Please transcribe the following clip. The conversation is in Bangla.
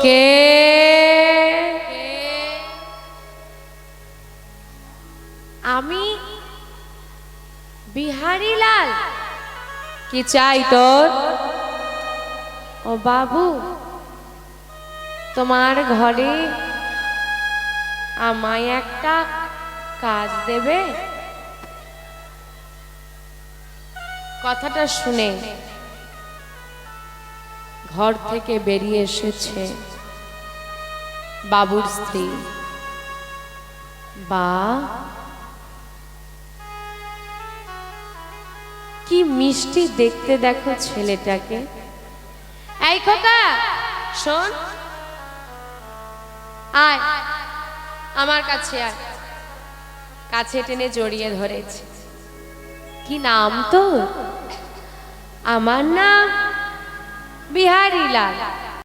কে আমি বিহারী লাল। কি চাই তোর? ও বাবু, তোমার ঘরে আমায় একটা কাজ দেবে? কথাটা শুনে ঘর থেকে বেরিয়ে এসেছে বাবুর স্ত্রী। বা কি মিষ্টি দেখতে দেখো ছেলেটাকে। এই খোকা শোন, আয় আমার কাছে আয়। কাছে টেনে জড়িয়ে ধরেছে। কি নাম তো? আমার নাম বিহারী লাল।